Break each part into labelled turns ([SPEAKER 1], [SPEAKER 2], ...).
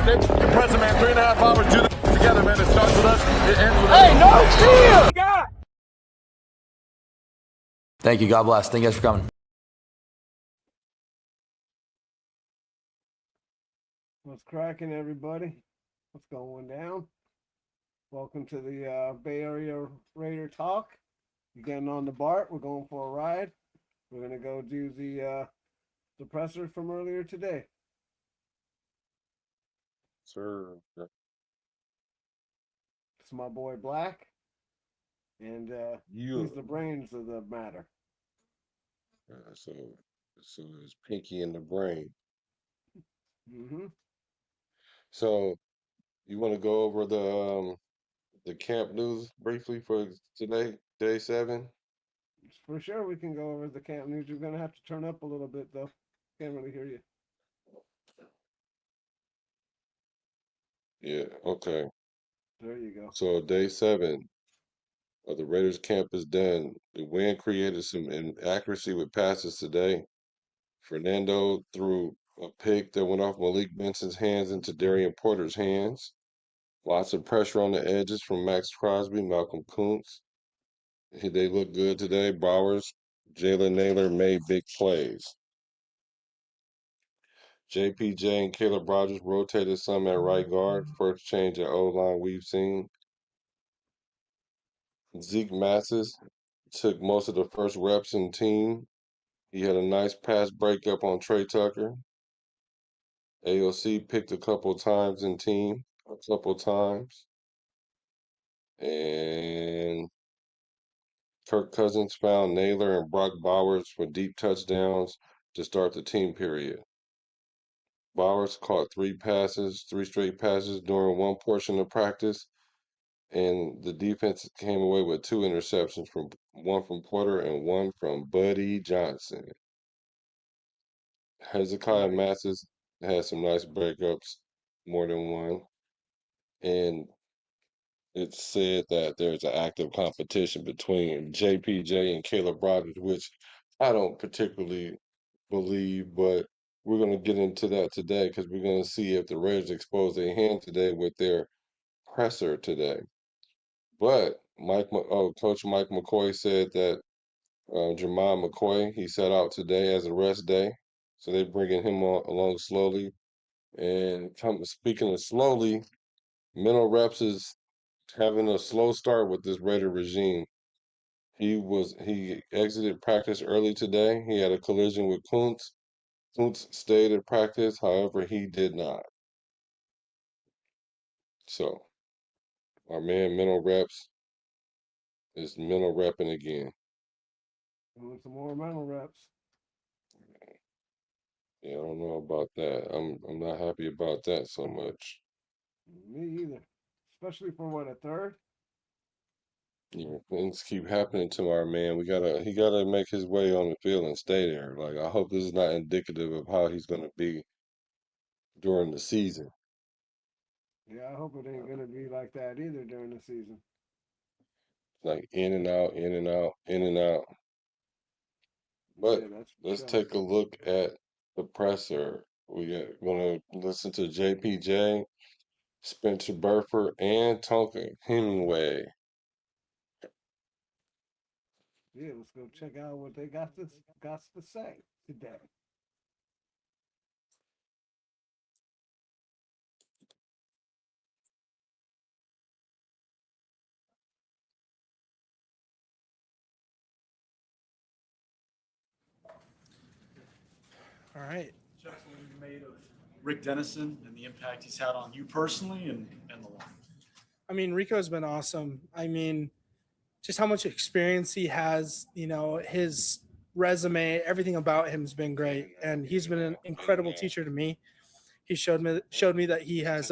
[SPEAKER 1] it. Compress it, man. 3.5 hours. Do this together, man. It starts with us. It ends with us.
[SPEAKER 2] Hey, no chill! God.
[SPEAKER 3] Thank you. God bless. Thank you guys for coming.
[SPEAKER 4] What's cracking, everybody? What's going down? Welcome to the Bay Area Raider Talk. You're getting on the BART. We're going for a ride. We're going to go do the suppressor from earlier today.
[SPEAKER 5] Sir.
[SPEAKER 4] It's my boy Black, and he's the brains of the matter.
[SPEAKER 5] So it's Pinky in the brain.
[SPEAKER 4] Mm-hmm.
[SPEAKER 5] So you want to go over the camp news briefly for today, day 7?
[SPEAKER 4] For sure, we can go over the camp news. You're going to have to turn up a little bit, though. Can't really hear you.
[SPEAKER 5] Yeah, okay.
[SPEAKER 4] There you go.
[SPEAKER 5] So day 7 of the Raiders camp is done. The wind created some inaccuracy with passes today. Fernando threw a pick that went off Malik Benson's hands into Darian Porter's hands. Lots of pressure on the edges from Max Crosby, Malcolm Kuntz. They look good today. Bowers, Jalen Naylor made big plays. JPJ and Caleb Rogers rotated some at right guard. First change at O-line we've seen. Zeke Massis took most of the first reps in team. He had a nice pass breakup on Trey Tucker. AOC picked a couple times in team, a couple times. And Kirk Cousins found Naylor and Brock Bowers for deep touchdowns to start the team period. Bowers caught 3 straight passes during one portion of practice, and the defense came away with 2 interceptions, one from Porter and one from Buddy Johnson. Hezekiah Massis had some nice breakups, more than one, and it's said that there's an active competition between JPJ and Caleb Rogers, which I don't particularly believe, but we're going to get into that today because we're going to see if the Raiders expose their hand today with their presser today. But Coach Mike McCoy said that Jermon McCoy, he set out today as a rest day, so they're bringing him along slowly. And speaking of slowly, mental reps is having a slow start with this Raider regime. He exited practice early today. He had a collision with Kuntz. Kuntz stayed at practice, however, he did not. So our man mental reps is mental repping again.
[SPEAKER 4] Doing some more mental reps.
[SPEAKER 5] Yeah, I don't know about that. I'm not happy about that so much.
[SPEAKER 4] Me either. Especially for what, a third?
[SPEAKER 5] Yeah, things keep happening to our man. He gotta make his way on the field and stay there. Like, I hope this is not indicative of how he's gonna be during the season.
[SPEAKER 4] Yeah, I hope it ain't gonna be like that either during the season.
[SPEAKER 5] Like in and out, in and out, in and out. But
[SPEAKER 4] Yeah, that's
[SPEAKER 5] let's
[SPEAKER 4] sure.
[SPEAKER 5] take a look at the presser. We're gonna listen to JPJ, Spencer Burford, and Tonka Hemingway.
[SPEAKER 4] Yeah, let's go check out what they got to say today.
[SPEAKER 6] All right. Just what you made of Rick Dennison and the impact he's had on you personally and the line.
[SPEAKER 7] I mean, Rico's been awesome. I mean, just how much experience he has, his resume, everything about him has been great. And he's been an incredible teacher to me. He showed me that he has,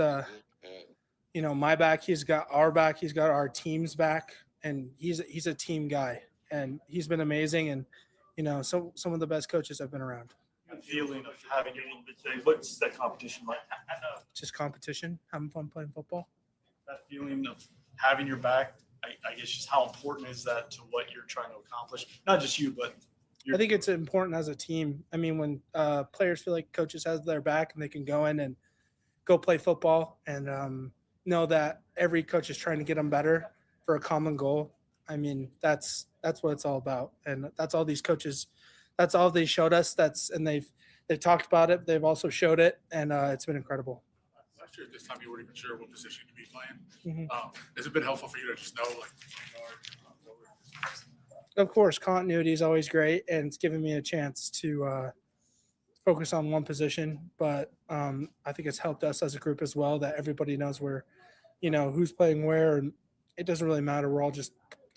[SPEAKER 7] my back. He's got our back. He's got our team's back. And he's a team guy. And he's been amazing. And, some of the best coaches I've been around.
[SPEAKER 6] The feeling of having your little bit today, what's that competition like?
[SPEAKER 7] Just competition, having fun playing football.
[SPEAKER 6] That feeling of having your back, I guess just how important is that to what you're trying to accomplish? Not just you, but
[SPEAKER 7] I think it's important as a team. I mean, when players feel like coaches has their back and they can go in and go play football and know that every coach is trying to get them better for a common goal. I mean, that's what it's all about, and that's all these coaches. That's all they showed us. They've talked about it. They've also showed it, and it's been incredible.
[SPEAKER 1] Last year at this time, you weren't even sure what position you'd be playing.
[SPEAKER 7] Mhm.
[SPEAKER 1] Has it been helpful for you to just know, like,
[SPEAKER 7] Of course, continuity is always great, and it's given me a chance to focus on one position. But I think it's helped us as a group as well that everybody knows who's playing where, and it doesn't really matter. We're all just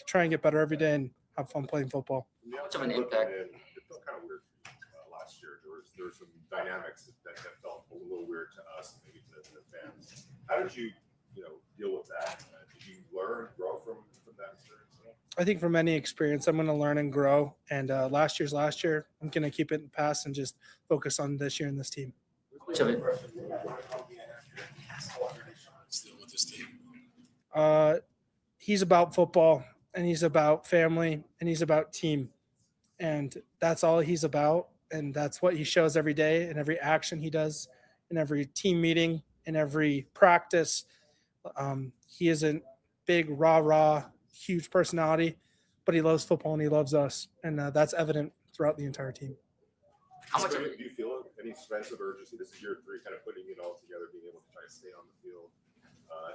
[SPEAKER 7] trying to get better every day and have fun playing football.
[SPEAKER 8] How much of an impact?
[SPEAKER 9] It felt kind of weird last year. There were some dynamics that felt a little weird to us, maybe to the fans. How did you deal with that? Did you learn, grow from that experience?
[SPEAKER 7] I think from any experience, I'm going to learn and grow. And last year's last year. I'm going to keep it in the past and just focus on this year and this team.
[SPEAKER 8] How much of it?
[SPEAKER 1] still with this team?
[SPEAKER 7] He's about football, and he's about family, and he's about team. And that's all he's about. And that's what he shows every day in every action he does, in every team meeting, in every practice. He isn't big, rah-rah, huge personality, but he loves football and he loves us. And that's evident throughout the entire team.
[SPEAKER 8] How much of it?
[SPEAKER 9] Do you feel any sense of urgency? This is year 3, kind of putting it all together, being able to try to stay on the field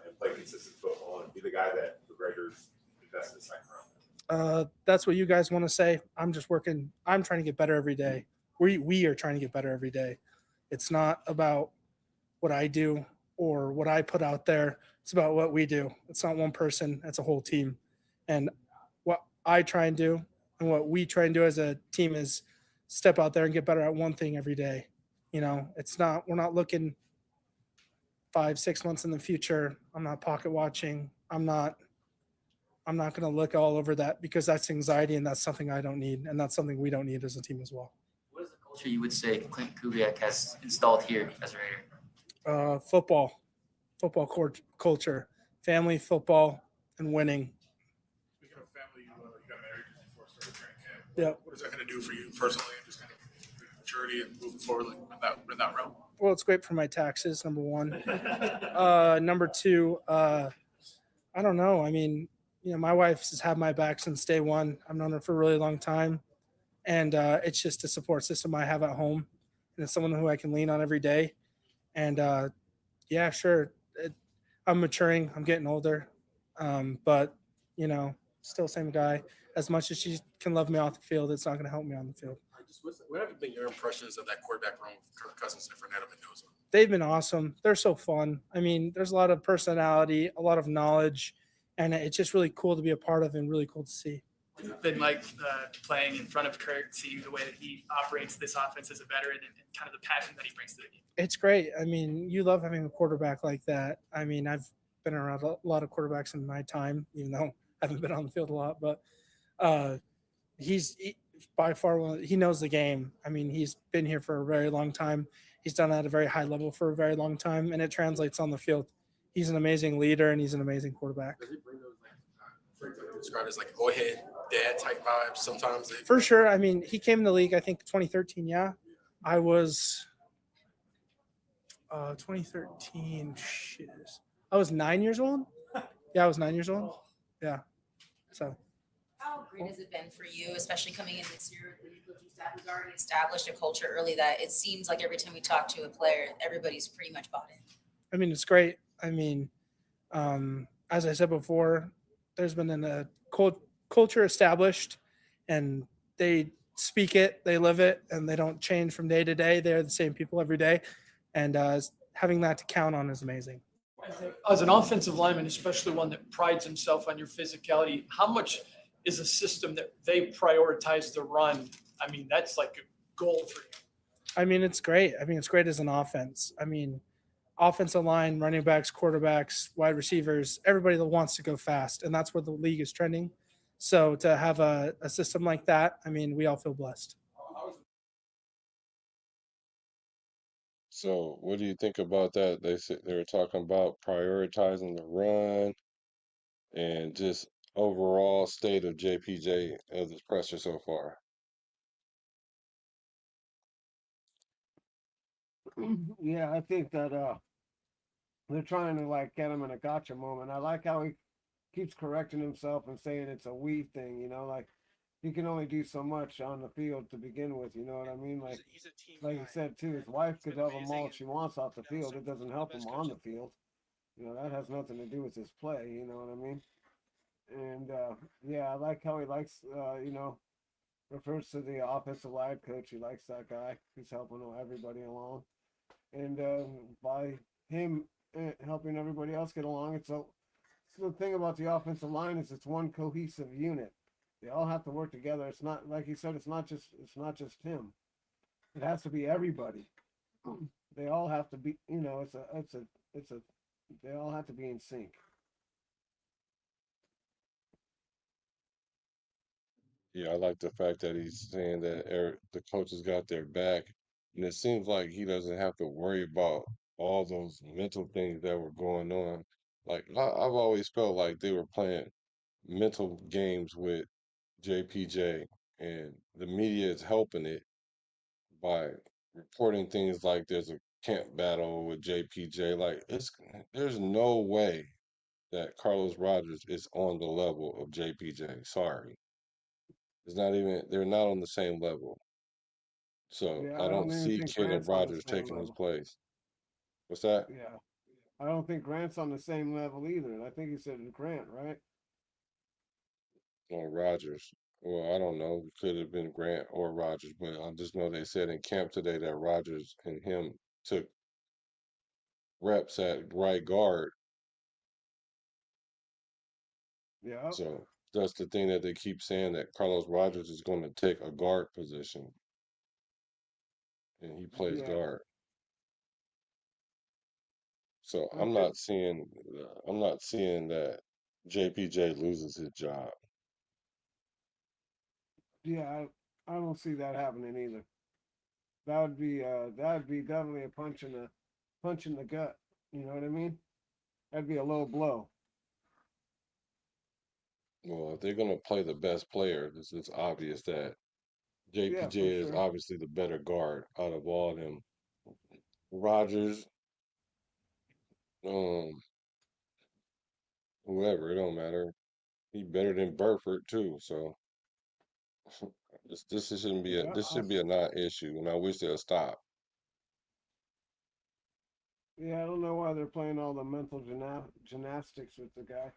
[SPEAKER 9] and play consistent football and be the guy that the Raiders invest in the second round.
[SPEAKER 7] That's what you guys want to say. I'm just working. I'm trying to get better every day. We are trying to get better every day. It's not about what I do or what I put out there. It's about what we do. It's not one person. It's a whole team. And what I try and do and what we try and do as a team is step out there and get better at one thing every day. We're not looking 5-6 months in the future. I'm not pocket watching. I'm not going to look all over that because that's anxiety and that's something I don't need. And that's something we don't need as a team as well.
[SPEAKER 8] What is the culture you would say Clint Kubiak has installed here as a Raider?
[SPEAKER 7] Football culture, family, football, and winning.
[SPEAKER 1] Speaking of family, you got married before starting training camp.
[SPEAKER 7] Yeah.
[SPEAKER 1] What is that going to do for you personally and just kind of maturity and moving forward in that realm?
[SPEAKER 7] Well, it's great for my taxes, number one. Number two, I don't know. I mean, my wife has had my back since day one. I've known her for a really long time. And it's just a support system I have at home. And it's someone who I can lean on every day. And yeah, sure. I'm maturing. I'm getting older. But, still same guy. As much as she can love me off the field, it's not going to help me on the field.
[SPEAKER 1] What have been your impressions of that quarterback room with Kirk Cousins and Fernando Mendoza?
[SPEAKER 7] They've been awesome. They're so fun. I mean, there's a lot of personality, a lot of knowledge, and it's just really cool to be a part of and really cool to see.
[SPEAKER 10] What's it been like playing in front of Kirk, seeing the way that he operates this offense as a veteran and kind of the passion that he brings to the game?
[SPEAKER 7] It's great. I mean, you love having a quarterback like that. I mean, I've been around a lot of quarterbacks in my time, even though I haven't been on the field a lot, but he's by far he knows the game. I mean, he's been here for a very long time. He's done it at a very high level for a very long time, and it translates on the field. He's an amazing leader, and he's an amazing quarterback.
[SPEAKER 1] Does he bring those described as go ahead dad type vibes sometimes?
[SPEAKER 7] For sure. I mean, he came in the league, I think 2013. Yeah, I was 2013. Shit. I was 9 years old. Yeah, I was 9 years old. Yeah. So.
[SPEAKER 11] How great has it been for you, especially coming in this year with the coaching staff who's already established a culture early that it seems like every time we talk to a player, everybody's pretty much bought in?
[SPEAKER 7] I mean, it's great. I mean, as I said before, there's been a culture established, and they speak it, they live it, and they don't change from day to day. They're the same people every day, and having that to count on is amazing.
[SPEAKER 10] As an offensive lineman, especially one that prides himself on your physicality, how much is a system that they prioritize the run? I mean, that's like a goal for you.
[SPEAKER 7] I mean, it's great. I mean, it's great as an offense. I mean, offensive line, running backs, quarterbacks, wide receivers, everybody that wants to go fast, and that's where the league is trending. So to have a system like that, I mean, we all feel blessed.
[SPEAKER 5] So, what do you think about that? They were talking about prioritizing the run and just overall state of JPJ as his presser so far.
[SPEAKER 4] Yeah, I think that they're trying to like get him in a gotcha moment. I like how he keeps correcting himself and saying it's a we thing, like he can only do so much on the field to begin with, you know what I mean? Like he said too, his wife could love him all she wants off the field. It doesn't help him on the field. That has nothing to do with his play, you know what I mean? And yeah, I like how he likes refers to the offensive line coach. He likes that guy. He's helping everybody along. And by him helping everybody else get along, so the thing about the offensive line is it's one cohesive unit. They all have to work together. It's not like he said. It's not just him. It has to be everybody. They all have to be. It's a. They all have to be in sync.
[SPEAKER 5] Yeah, I like the fact that he's saying that the coaches got their back, and it seems like he doesn't have to worry about all those mental things that were going on. Like I've always felt like they were playing mental games with JPJ, and the media is helping it by reporting things like there's a camp battle with JPJ. Like there's no way that Carlos Rogers is on the level of JPJ. Sorry. It's not even they're not on the same level. So
[SPEAKER 4] Yeah,
[SPEAKER 5] I
[SPEAKER 4] I don't
[SPEAKER 5] don't
[SPEAKER 4] even
[SPEAKER 5] see
[SPEAKER 4] think
[SPEAKER 5] Caleb
[SPEAKER 4] Grant's on the
[SPEAKER 5] Rogers
[SPEAKER 4] same
[SPEAKER 5] taking his
[SPEAKER 4] level.
[SPEAKER 5] place. What's that?
[SPEAKER 4] Yeah, I don't think Grant's on the same level either. And I think he said Grant, right?
[SPEAKER 5] Oh, Rogers. Well, I don't know. It could have been Grant or Rogers, but I just know they said in camp today that Rogers and him took reps at right guard.
[SPEAKER 4] Yeah,
[SPEAKER 5] So that's the thing that they keep saying that Carlos Rogers is going to take a guard position and he plays
[SPEAKER 4] yeah.
[SPEAKER 5] guard. So
[SPEAKER 4] I think
[SPEAKER 5] I'm not seeing that JPJ loses his job.
[SPEAKER 4] yeah, I don't see that happening either. That would be definitely a punch in the gut. You know what I mean? That'd be a low blow.
[SPEAKER 5] Well, if they're going to play the best player, it's obvious that
[SPEAKER 4] Yeah,
[SPEAKER 5] JPJ
[SPEAKER 4] for
[SPEAKER 5] is
[SPEAKER 4] sure.
[SPEAKER 5] obviously the better guard out of all them. Rogers, um, whoever, it don't matter. He better than Burford too. So
[SPEAKER 4] Yeah,
[SPEAKER 5] this should be a non-issue, and I wish they'll stop.
[SPEAKER 4] yeah. I don't know why they're playing all the mental gymnastics with the guy.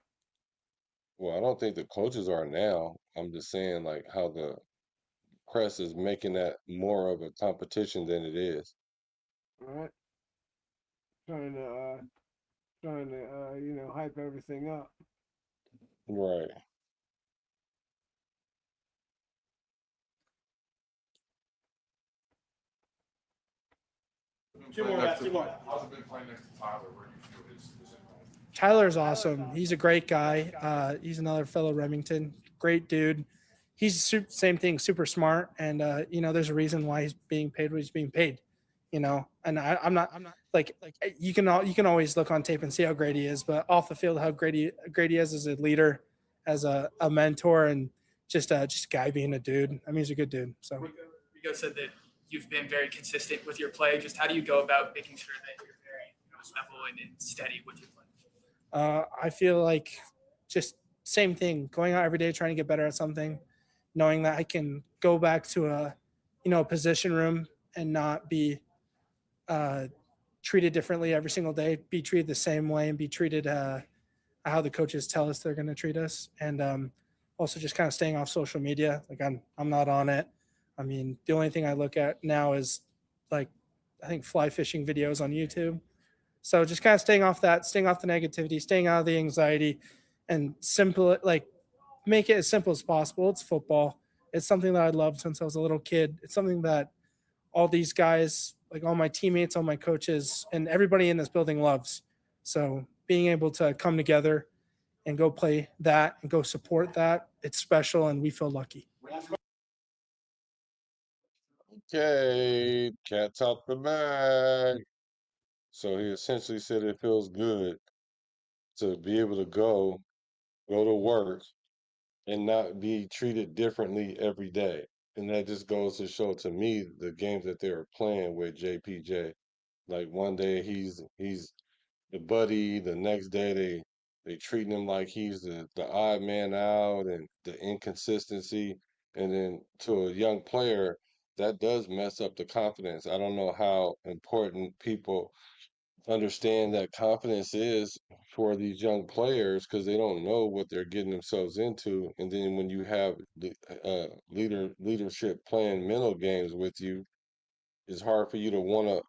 [SPEAKER 5] Well, I don't think the coaches are now. I'm just saying like how the press is making that more of a competition than it is.
[SPEAKER 4] All right, trying to hype everything up.
[SPEAKER 5] Right.
[SPEAKER 10] Two more, guys, two more.
[SPEAKER 9] How's it been playing next to Tyler? Where do you feel his influence?
[SPEAKER 7] Tyler's awesome. He's a great guy. He's another fellow Remington. Great dude. He's same thing, super smart. And, there's a reason why he's being paid what he's being paid, and I'm not like, you can always look on tape and see how great he is, but off the field, how great he is as a leader, as a mentor, and just a guy being a dude. I mean, he's a good dude. So
[SPEAKER 8] Rico said that you've been very consistent with your play. Just how do you go about making sure that you're very level and steady with your play?
[SPEAKER 7] I feel like just same thing, going out every day, trying to get better at something, knowing that I can go back to a position room and not be treated differently every single day, be treated the same way and be treated how the coaches tell us they're going to treat us. And also just kind of staying off social media. Like I'm not on it. I mean, the only thing I look at now is like, I think fly fishing videos on YouTube. So just kind of staying off that, staying off the negativity, staying out of the anxiety, and simple, like make it as simple as possible. It's football. It's something that I loved since I was a little kid. It's something that all these guys, like all my teammates, all my coaches, and everybody in this building loves. So being able to come together and go play that and go support that, it's special, and we feel lucky.
[SPEAKER 5] Okay, cat's out the bag. So he essentially said it feels good to be able to go to work and not be treated differently every day. And that just goes to show to me the games that they were playing with JPJ. Like one day he's the buddy. The next day they treating him like he's the odd man out, and the inconsistency. And then to a young player, that does mess up the confidence. I don't know how important people understand that confidence is for these young players, because they don't know what they're getting themselves into. And then when you have the leadership playing mental games with you, it's hard for you to want to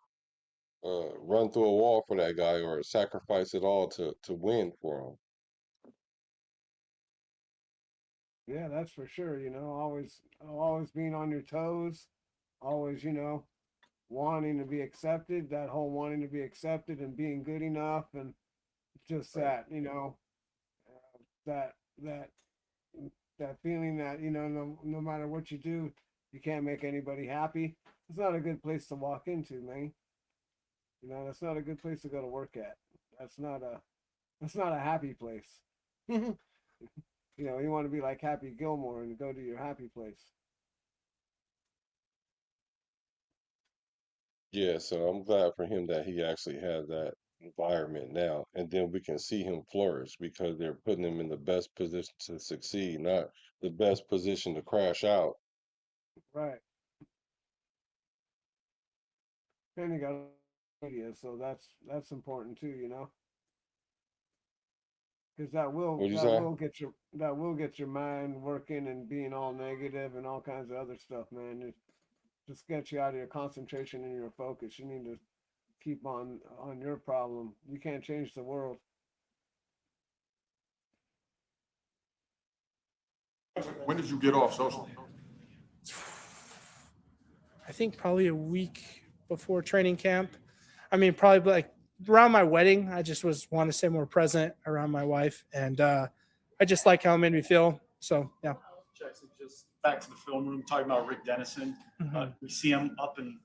[SPEAKER 5] run through a wall for that guy or sacrifice it all to win for him.
[SPEAKER 4] Yeah, that's for sure. Always being on your toes, always, wanting to be accepted, that whole wanting to be accepted and being good enough, and just that, that that that feeling that, no matter what you do, you can't make anybody happy. It's not a good place to walk into, man. That's not a good place to go to work at. That's not a that's not a happy place. You want to be like Happy Gilmore and go to your happy place.
[SPEAKER 5] Yeah, so I'm glad for him that he actually has that environment now, and then we can see him flourish because they're putting him in the best position to succeed, not the best position to crash out.
[SPEAKER 4] Right. And you got media, so that's important too, because that will
[SPEAKER 5] What'd you
[SPEAKER 4] that
[SPEAKER 5] say?
[SPEAKER 4] will get your mind working and being all negative and all kinds of other stuff, man. It just gets you out of your concentration and your focus. You need to keep on your problem. You can't change the world.
[SPEAKER 1] When did you get off social media?
[SPEAKER 7] I think probably a week before training camp. I mean, probably like around my wedding. I just want to stay more present around my wife, and I just like how it made me feel. So yeah.
[SPEAKER 6] Jackson, just back to the film room, talking about Rick Dennison. We see him up in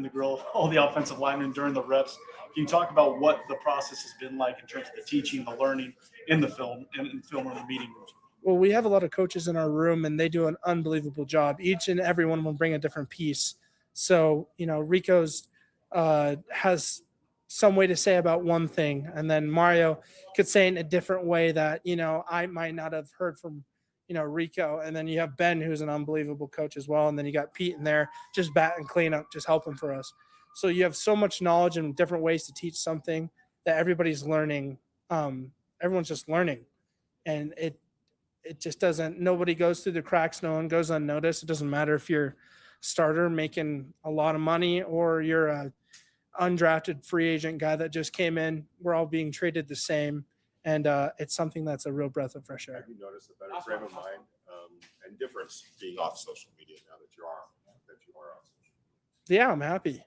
[SPEAKER 6] the grill of all the offensive linemen during the reps. Can you talk about what the process has been like in terms of the teaching, the learning in the film room, the meeting rooms?
[SPEAKER 7] Well, we have a lot of coaches in our room, and they do an unbelievable job. Each and every one will bring a different piece. So, Rico's has some way to say about one thing, and then Mario could say it in a different way that, I might not have heard from, Rico. And then you have Ben, who's an unbelievable coach as well. And then you got Pete in there, just bat and clean up, just helping for us. So you have so much knowledge and different ways to teach something that everybody's learning. Everyone's just learning. And it just doesn't, nobody goes through the cracks. No one goes unnoticed. It doesn't matter if you're a starter making a lot of money or you're a undrafted free agent guy that just came in. We're all being treated the same. And it's something that's a real breath of fresh air.
[SPEAKER 9] Have you noticed a better frame of mind and difference being off social media now that you are off social media?
[SPEAKER 7] Yeah, I'm happy.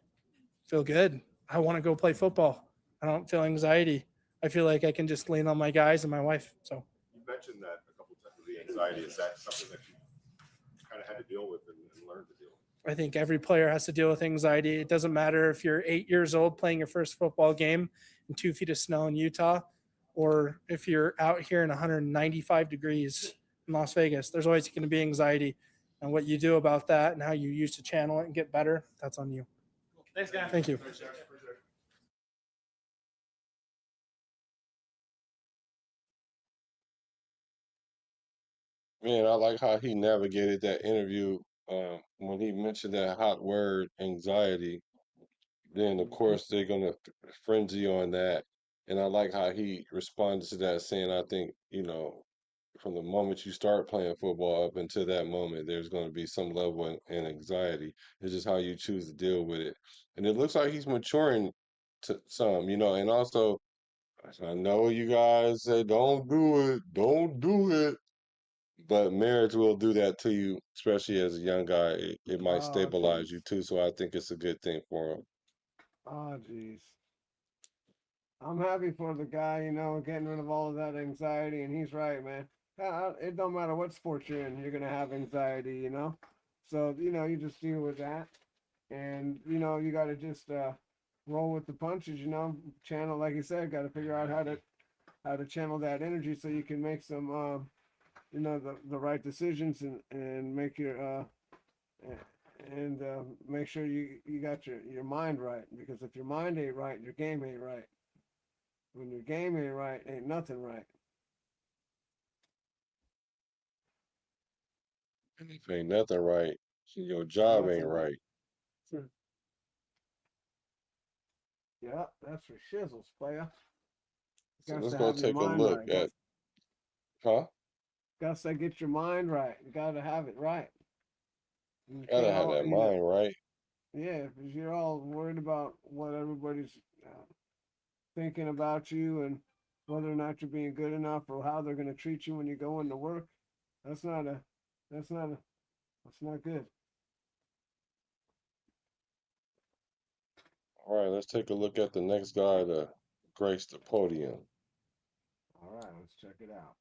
[SPEAKER 7] Feel good. I want to go play football. I don't feel anxiety. I feel like I can just lean on my guys and my wife. So
[SPEAKER 9] You mentioned that a couple of times, the anxiety. Is that something that you kind of had to deal with and learn to deal with?
[SPEAKER 7] I think every player has to deal with anxiety. It doesn't matter if you're 8 years old playing your first football game in 2 feet of snow in Utah, or if you're out here in 195 degrees in Las Vegas. There's always going to be anxiety. And what you do about that and how you use to channel it and get better, that's on you.
[SPEAKER 6] Thanks, guys.
[SPEAKER 7] Thank you.
[SPEAKER 5] Man, I like how he navigated that interview when he mentioned that hot word, anxiety. Then, of course, they're going to frenzy on that. And I like how he responded to that, saying, I think, from the moment you start playing football up until that moment, there's going to be some level in anxiety. It's just how you choose to deal with it. And it looks like he's maturing to some, and also, I know you guys say, don't do it. But marriage will do that to you, especially as a young guy. It might
[SPEAKER 4] Oh,
[SPEAKER 5] stabilize
[SPEAKER 4] jeez.
[SPEAKER 5] you too. So I think it's a good thing for him.
[SPEAKER 4] Oh, jeez. I'm happy for the guy, getting rid of all of that anxiety, and he's right, man. It don't matter what sport you're in, you're gonna have anxiety. So, you just deal with that, and you got to just roll with the punches. Channel, like you said, got to figure out how to channel that energy so you can make some, the right decisions and make your and make sure you got your mind right, because if your mind ain't right, your game ain't right. When your game ain't right, ain't nothing right.
[SPEAKER 5] And if ain't nothing right, your job ain't
[SPEAKER 4] Nothing right.
[SPEAKER 5] right.
[SPEAKER 4] Yeah, that's for shizzles, player.
[SPEAKER 5] So
[SPEAKER 4] Got
[SPEAKER 5] let's
[SPEAKER 4] to
[SPEAKER 5] go
[SPEAKER 4] have your
[SPEAKER 5] take a
[SPEAKER 4] mind
[SPEAKER 5] look
[SPEAKER 4] right.
[SPEAKER 5] at, huh?
[SPEAKER 4] Got to get your mind right. You got to have it right. You
[SPEAKER 5] Gotta
[SPEAKER 4] can't
[SPEAKER 5] have
[SPEAKER 4] all,
[SPEAKER 5] that
[SPEAKER 4] you know,
[SPEAKER 5] mind right.
[SPEAKER 4] yeah, because you're all worried about what everybody's thinking about you and whether or not you're being good enough or how they're going to treat you when you go into work. That's not a, that's not a, that's not good.
[SPEAKER 5] All right, let's take a look at the next guy to grace the podium.
[SPEAKER 4] All right, let's check it out.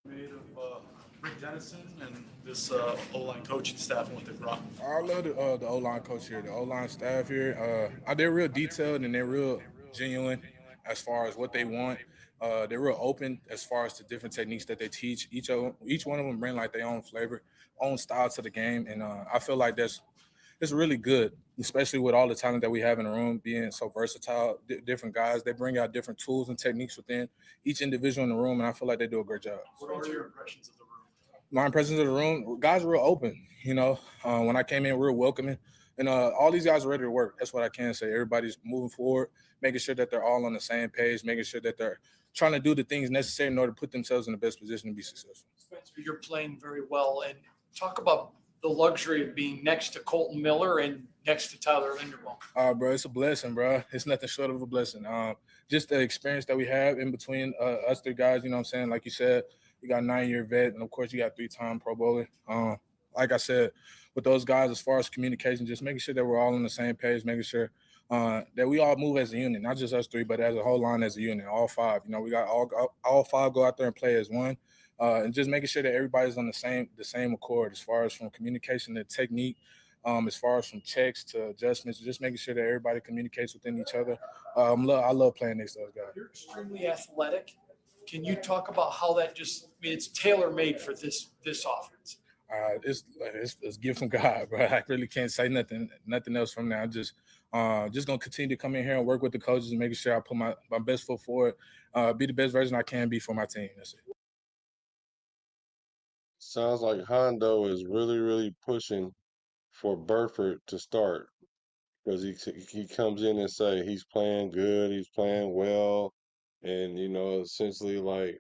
[SPEAKER 6] Made of Rick Dennison and this O-line coaching staff and what they brought.
[SPEAKER 2] I love the O-line coach here, the O-line staff here. They're real detailed and they're real genuine as far as what they want. They're real open as far as the different techniques that they teach. Each one of them bring like their own flavor, own style to the game, and I feel like it's really good, especially with all the talent that we have in the room, being so versatile. Different guys, they bring out different tools and techniques within each individual in the room, and I feel like they do a great job.
[SPEAKER 6] What are your impressions of the room?
[SPEAKER 2] My impressions of the room, guys are real open. You know, when I came in, real welcoming, and all these guys are ready to work. That's what I can say. Everybody's moving forward, making sure that they're all on the same page, making sure that they're trying to do the things necessary in order to put themselves in the best position to be successful.
[SPEAKER 10] Spencer, you're playing very well, and talk about the luxury of being next to Colton Miller and next to Tyler Linderbaum.
[SPEAKER 2] Bro, it's a blessing, bro. It's nothing short of a blessing. Just the experience that we have in between us three guys, you know what I'm saying? Like you said, you got a 9-year vet, and of course you got 3-time Pro Bowler. Like I said, with those guys, as far as communication, just making sure that we're all on the same page, making sure that we all move as a unit, not just us three, but as a whole line as a unit, all five. You know, we got all five go out there and play as one. And just making sure that everybody's on the same accord as far as from communication to technique, as far as from checks to adjustments, just making sure that everybody communicates within each other. I love playing next to those guys.
[SPEAKER 10] You're extremely athletic. Can you talk about how that it's tailor made for this offense?
[SPEAKER 2] It's a gift from God, bro. I really can't say nothing else from now. I'm just gonna continue to come in here and work with the coaches and making sure I put my best foot forward, be the best version I can be for my team. That's it.
[SPEAKER 5] Sounds like Hondo is really, really pushing for Burford to start because he comes in and say he's playing good, he's playing well, and essentially like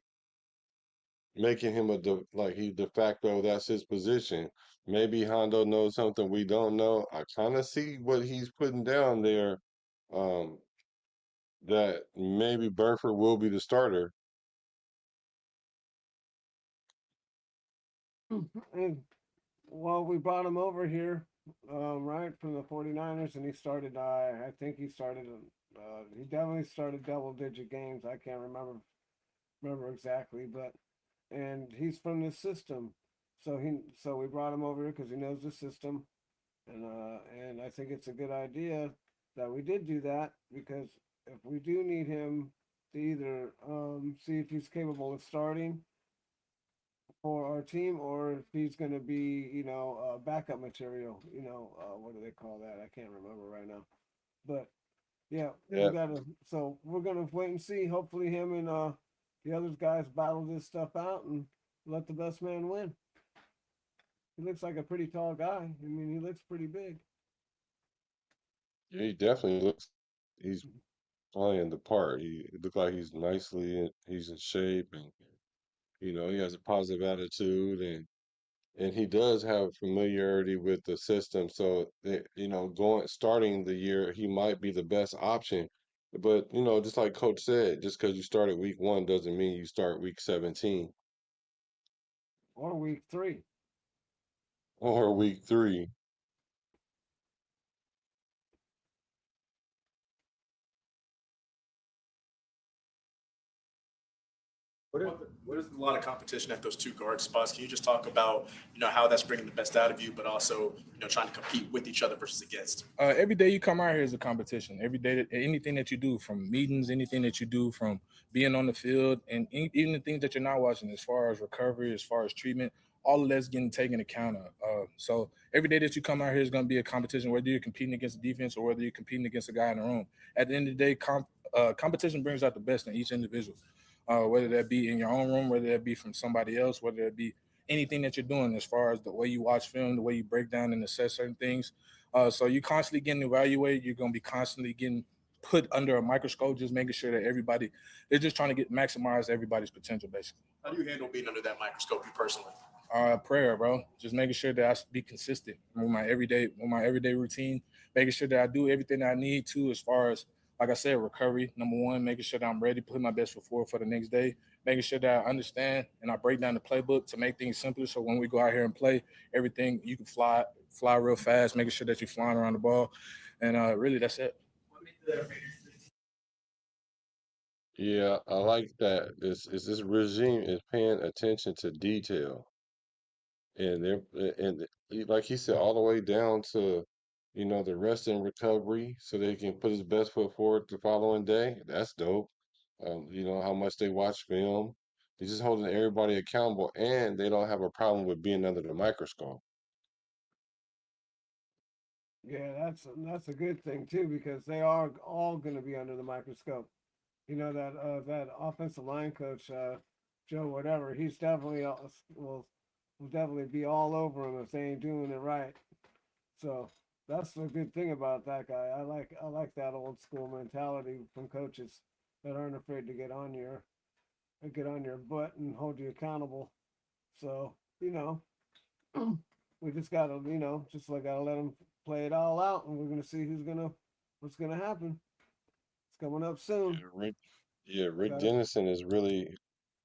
[SPEAKER 5] making him like he de facto that's his position. Maybe Hondo knows something we don't know. I kind of see what he's putting down there. Um, that maybe Burford will be the starter.
[SPEAKER 4] And well, we brought him over here, right, from the 49ers, and he started, I think he started, he definitely started double-digit games. I can't remember exactly, but, and he's from this system. So we brought him over here because he knows the system. And I think it's a good idea that we did do that because if we do need him to either see if he's capable of starting for our team or if he's going to be, backup material, what do they call that? I can't remember right now. But yeah,
[SPEAKER 5] Yeah,
[SPEAKER 4] so we're going to wait and see. Hopefully him and the other guys battle this stuff out and let the best man win. He looks like a pretty tall guy. I mean, he looks pretty big.
[SPEAKER 5] he definitely looks. He's playing the part. He look like he's in shape, and he has a positive attitude, and he does have familiarity with the system. So starting the year, he might be the best option. But just like Coach said, just because you started week 1 doesn't mean you start week 17
[SPEAKER 4] Or week 3.
[SPEAKER 5] or week 3.
[SPEAKER 12] What is a lot of competition at those two guard spots? Can you just talk about, how that's bringing the best out of you, but also, trying to compete with each other versus against?
[SPEAKER 2] Every day you come out here is a competition. Every day, anything that you do, from meetings, anything that you do, from being on the field, and even the things that you're not watching, as far as recovery, as far as treatment, all of that's getting taken account of. So every day that you come out here is going to be a competition, whether you're competing against the defense or whether you're competing against a guy in the room. At the end of the day, competition brings out the best in each individual. Whether that be in your own room, whether that be from somebody else, whether that be anything that you're doing, as far as the way you watch film, the way you break down and assess certain things. So you're constantly getting evaluated. You're going to be constantly getting put under a microscope, just making sure that they're just trying to maximize everybody's potential, basically.
[SPEAKER 12] How do you handle being under that microscope, you personally?
[SPEAKER 2] Prayer, bro. Just making sure that I be consistent with my everyday routine, making sure that I do everything that I need to, as far as, like I said, recovery, number one, making sure that I'm ready, put my best foot forward for the next day, making sure that I understand and I break down the playbook to make things simpler. So when we go out here and play, everything, you can fly real fast, making sure that you're flying around the ball. And really, that's it.
[SPEAKER 5] Yeah, I like that. This regime is paying attention to detail, and like he said, all the way down to, the rest and recovery, so they can put his best foot forward the following day. That's dope. How much they watch film. He's just holding everybody accountable, and they don't have a problem with being under the microscope.
[SPEAKER 4] Yeah, that's a good thing too, because they are all going to be under the microscope. That offensive line coach, Joe, whatever, he's definitely will definitely be all over them if they ain't doing it right. So that's the good thing about that guy. I like that old school mentality from coaches that aren't afraid to get on your butt and hold you accountable. So we just gotta gotta let them play it all out, and we're gonna see what's gonna happen. It's coming up soon.
[SPEAKER 5] Rick
[SPEAKER 4] Got it.
[SPEAKER 5] Dennison is really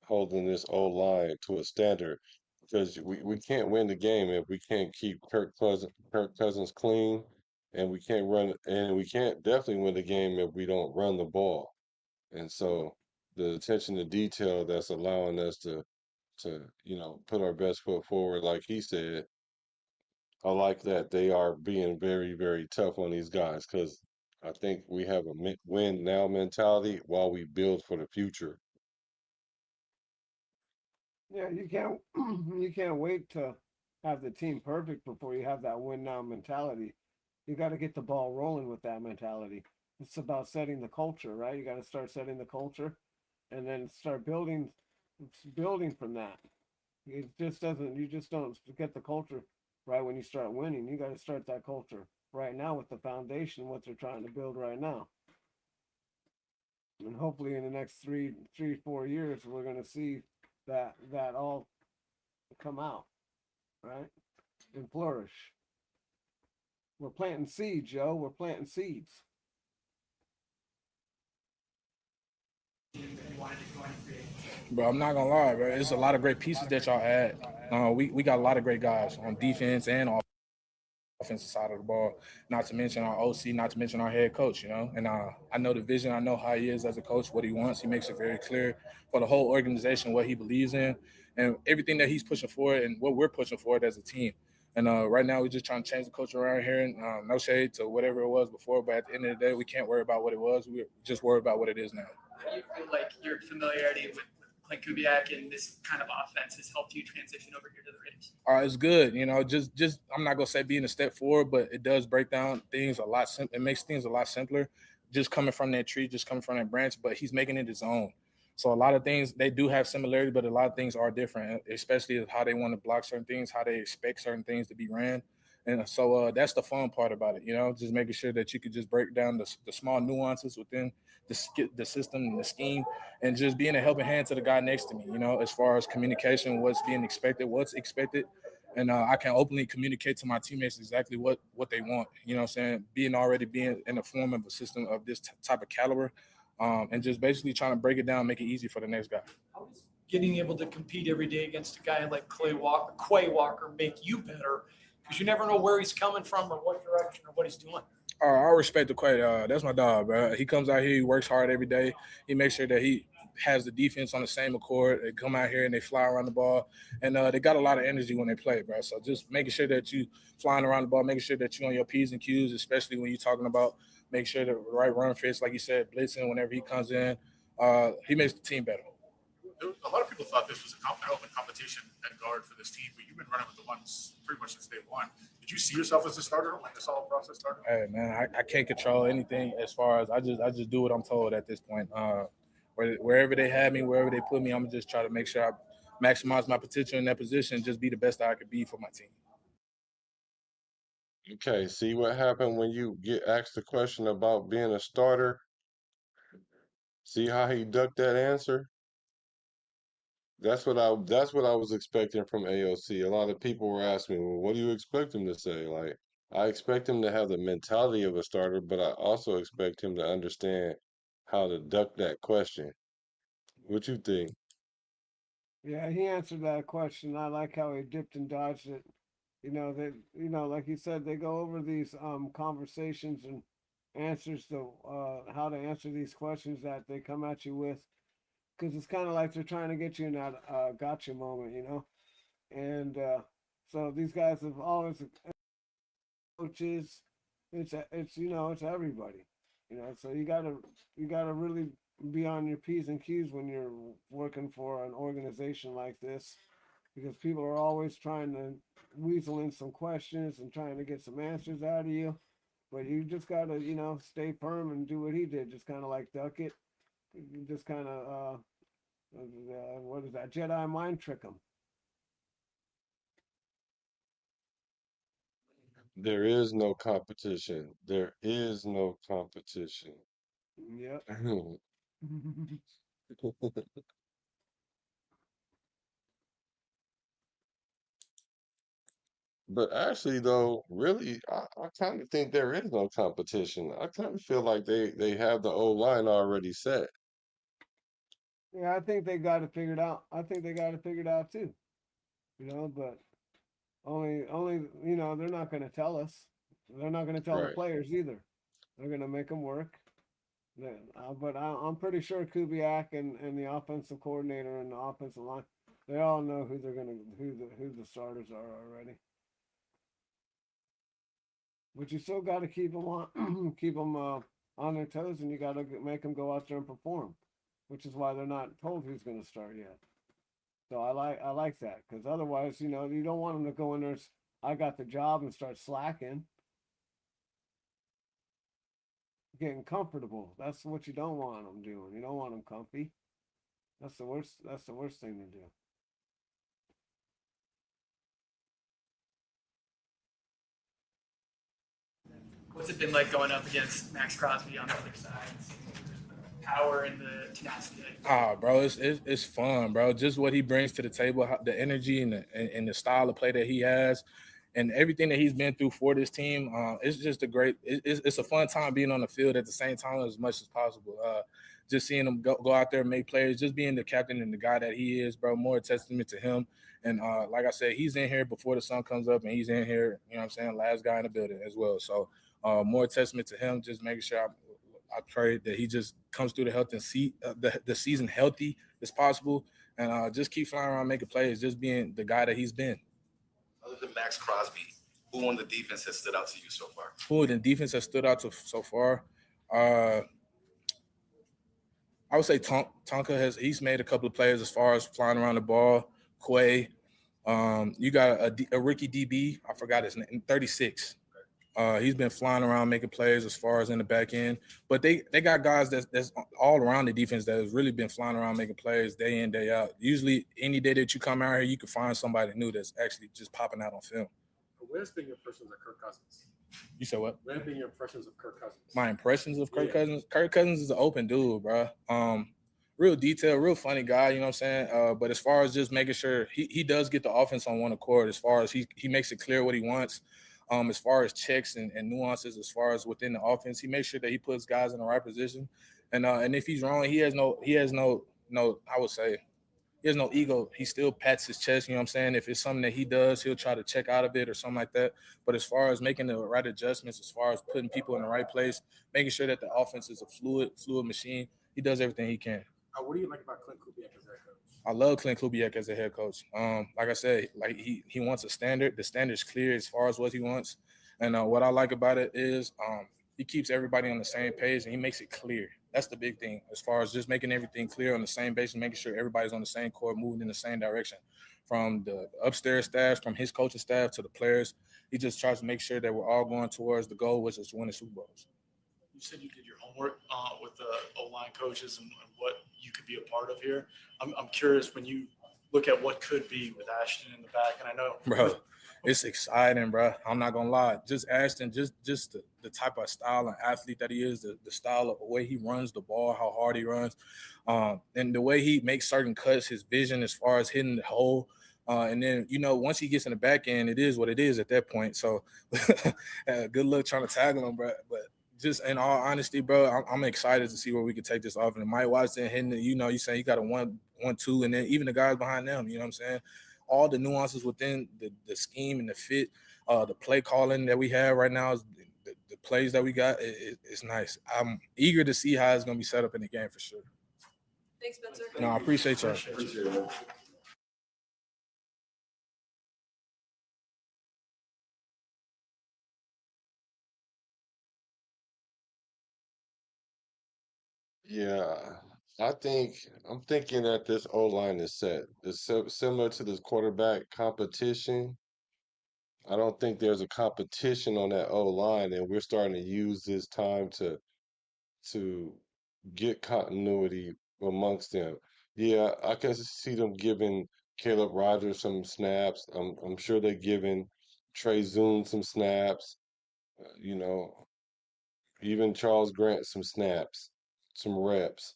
[SPEAKER 5] holding this old line to a standard, because we can't win the game if we can't keep Kirk Cousins clean, and we can't definitely win the game if we don't run the ball. And so the attention to detail that's allowing us to put our best foot forward, like he said. I like that they are being very, very tough on these guys, because I think we have a win now mentality while we build for the future.
[SPEAKER 4] Yeah, you can't wait to have the team perfect before you have that win now mentality. You got to get the ball rolling with that mentality. It's about setting the culture, right? You got to start setting the culture, and then start building from that. It just doesn't. You just don't get the culture right when you start winning. You got to start that culture right now with the foundation, what they're trying to build right now. And hopefully in the next 4 years, we're going to see that all come out, right? And flourish. We're planting seeds, Joe. We're planting seeds.
[SPEAKER 2] Bro, I'm not gonna lie, bro. It's a lot of great pieces that y'all add. We got a lot of great guys on defense and offensive side of the ball. Not to mention our OC, not to mention our head coach. And I know the vision. I know how he is as a coach, what he wants. He makes it very clear for the whole organization what he believes in, and everything that he's pushing forward, and what we're pushing forward as a team. And right now, we're just trying to change the culture around here. And no shade to whatever it was before, but at the end of the day, we can't worry about what it was. We just worry about what it is now.
[SPEAKER 8] How do you feel like your familiarity with Clint Kubiak and this kind of offense has helped you transition over here to the Raiders?
[SPEAKER 2] It's good. Just I'm not gonna say being a step forward, but it does break down things a lot. It makes things a lot simpler. Just coming from that tree, just coming from that branch, but he's making it his own. So a lot of things, they do have similarity, but a lot of things are different, especially how they want to block certain things, how they expect certain things to be ran. And so that's the fun part about it, just making sure that you could just break down the small nuances within the system and the scheme, and just being a helping hand to the guy next to me, as far as communication, what's being expected, what's expected. And I can openly communicate to my teammates exactly what they want, what I'm saying? Being in the form of a system of this type of caliber, and just basically trying to break it down, make it easy for the next guy.
[SPEAKER 10] How does getting able to compete every day against a guy like Quay Walker make you better? Because you never know where he's coming from or what direction or what he's doing.
[SPEAKER 2] I respect the Quay. That's my dog, bro. He comes out here, he works hard every day. He makes sure that he has the defense on the same accord. They come out here and they fly around the ball, and they got a lot of energy when they play, bro. So just making sure that you flying around the ball, making sure that you're on your P's and Q's, especially when you're talking about make sure the right run fits, like you said, blitzing whenever he comes in. He makes the team better.
[SPEAKER 9] A lot of people thought this was an open competition at guard for this team, but you've been running with the ones pretty much since day one. Did you see yourself as a starter when this whole process started?
[SPEAKER 2] Hey man, I can't control anything as far as I just do what I'm told at this point. Wherever they have me, wherever they put me, I'm gonna just try to make sure I maximize my potential in that position, just be the best I could be for my team.
[SPEAKER 5] Okay, see what happened when you get asked a question about being a starter? See how he ducked that answer? That's what I was expecting from AOC. A lot of people were asking me, well, what do you expect him to say? Like, I expect him to have the mentality of a starter, but I also expect him to understand how to duck that question. What you think?
[SPEAKER 4] Yeah, he answered that question. I like how he dipped and dodged it. Like you said, they go over these conversations and answers to how to answer these questions that they come at you with, because it's kind of like they're trying to get you in that gotcha moment, And so these guys have always coaches. It's everybody, So you gotta really be on your P's and Q's when you're working for an organization like this, because people are always trying to weasel in some questions and trying to get some answers out of you. But you just gotta, stay firm and do what he did. Just kind of like duck it. You just kind of, what is that? Jedi mind trick him.
[SPEAKER 5] There is no competition. There is no competition.
[SPEAKER 4] Yep.
[SPEAKER 5] But actually, though, really, I kind of think there is no competition. I kind of feel like they have the old line already set.
[SPEAKER 4] Yeah, I think they got it figured out. I think they got it figured out too. But only they're not going to tell us. They're not going to tell the
[SPEAKER 5] Right.
[SPEAKER 4] players either. They're going to make them work. But I'm pretty sure Kubiak and the offensive coordinator and the offensive line, they all know who the starters are already. But you still got to keep them on their toes, and you got to make them go out there and perform, which is why they're not told who's going to start yet. So I like that, because otherwise, you don't want them to go in there. I got the job and start slacking, getting comfortable. That's what you don't want them doing. You don't want them comfy. That's the worst. That's the worst thing to do.
[SPEAKER 8] What's it been like going up against Max Crosby on the other side? Power and the tenacity.
[SPEAKER 2] Bro, it's fun, bro. Just what he brings to the table, the energy and the style of play that he has, and everything that he's been through for this team. It's just it's a fun time being on the field at the same time as much as possible. Just seeing him go out there and make plays, just being the captain and the guy that he is, bro. More testament to him. And like I said, he's in here before the sun comes up, and he's in here, last guy in the building as well. So more testament to him, just making sure I pray that he just comes through the health and see the season healthy as possible, and just keep flying around making plays, just being the guy that he's been.
[SPEAKER 13] Other than Max Crosby, who on the defense has stood out to you so far?
[SPEAKER 2] Who in the defense has stood out so far? I would say Tonka he's made a couple of plays as far as flying around the ball. Quay, you got a rookie DB. I forgot his name. 36. He's been flying around making plays as far as in the back end, but they got guys that's all around the defense that has really been flying around making plays day in, day out. Usually any day that you come out here, you can find somebody new that's actually just popping out on film.
[SPEAKER 9] Where's been your impressions of Kirk Cousins?
[SPEAKER 2] You said what?
[SPEAKER 9] Where have been your impressions of Kirk Cousins?
[SPEAKER 2] My impressions of Kirk Cousins? Kirk Cousins is an open dude, bro. Real detailed, real funny guy, you know what I'm saying? But as far as just making sure he does get the offense on one accord, as far as he makes it clear what he wants. As far as checks and nuances, as far as within the offense, he makes sure that he puts guys in the right position. And if he's wrong, he has no, I would say, he has no ego. He still pats his chest, you know what I'm saying? If it's something that he does, he'll try to check out of it or something like that. But as far as making the right adjustments, as far as putting people in the right place, making sure that the offense is a fluid machine, he does everything he can.
[SPEAKER 12] What do you like about Clint Kubiak as head coach?
[SPEAKER 2] I love Clint Kubiak as a head coach. Like I said, like he wants a standard. The standard's clear as far as what he wants. And what I like about it is he keeps everybody on the same page and he makes it clear. That's the big thing as far as just making everything clear on the same basis, making sure everybody's on the same court, moving in the same direction. From the upstairs staff, from his coaching staff to the players, he just tries to make sure that we're all going towards the goal, which is to win the Super Bowls.
[SPEAKER 6] You said you did your homework with the O-line coaches and what you could be a part of here. I'm curious when you look at what could be with Ashton in the back, and I know,
[SPEAKER 2] bro, it's exciting, bro. I'm not gonna lie. Just Ashton, just the type of style and athlete that he is, the style of the way he runs the ball, how hard he runs, and the way he makes certain cuts, his vision as far as hitting the hole. And then, once he gets in the back end, it is what it is at that point. So good luck trying to tackle him, bro. But just in all honesty, bro, I'm excited to see where we can take this off. And Mike Watson hitting it, you saying you got a 1-1-2, and then even the guys behind them, you know what I'm saying? All the nuances within the scheme and the fit, the play calling that we have right now, is the plays that we got, it's nice. I'm eager to see how it's going to be set up in the game for sure.
[SPEAKER 11] Thanks, Spencer.
[SPEAKER 2] No, I appreciate y'all.
[SPEAKER 5] Yeah, I'm thinking that this O line is set. It's similar to this quarterback competition. I don't think there's a competition on that O line, and we're starting to use this time to get continuity amongst them. Yeah, I can see them giving Caleb Rogers some snaps. I'm sure they're giving Trey Zoon some snaps. You know, even Charles Grant some snaps, some reps.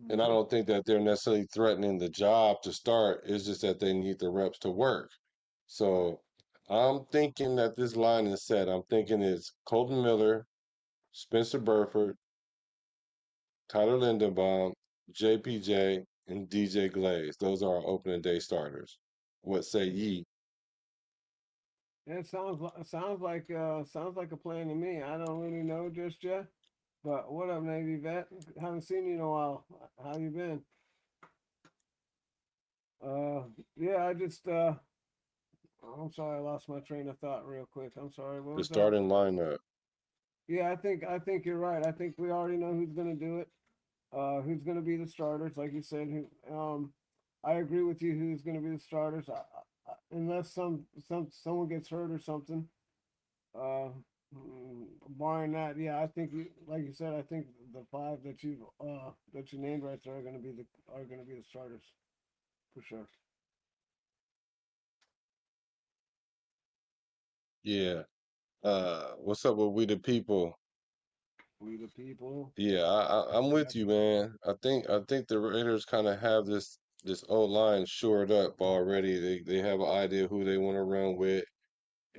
[SPEAKER 5] And I don't think that they're necessarily threatening the job to start. It's just that they need the reps to work. So I'm thinking that this line is set. I'm thinking it's Colton Miller, Spencer Burford, Tyler Lindenbaum, JPJ, and DJ Glaze. Those are our opening day starters. What say ye?
[SPEAKER 4] It sounds like a plan to me. I don't really know just yet. But what up, Navy vet? Haven't seen you in a while. How you been? Yeah, I'm sorry, I lost my train of thought real quick. I'm sorry. What
[SPEAKER 5] The
[SPEAKER 4] was that?
[SPEAKER 5] starting lineup.
[SPEAKER 4] Yeah, I think you're right. I think we already know who's gonna do it. Who's gonna be the starters, like you said. I agree with you. Who's gonna be the starters? Unless someone gets hurt or something. Uh, Barring that, yeah, I think like you said, I think the five that you named right there are gonna be the starters for sure.
[SPEAKER 5] Yeah. What's up with We the People?
[SPEAKER 4] We the people.
[SPEAKER 5] Yeah, I'm with you, man. I think the Raiders kind of have this O line shored up already. They have an idea who they want to run with,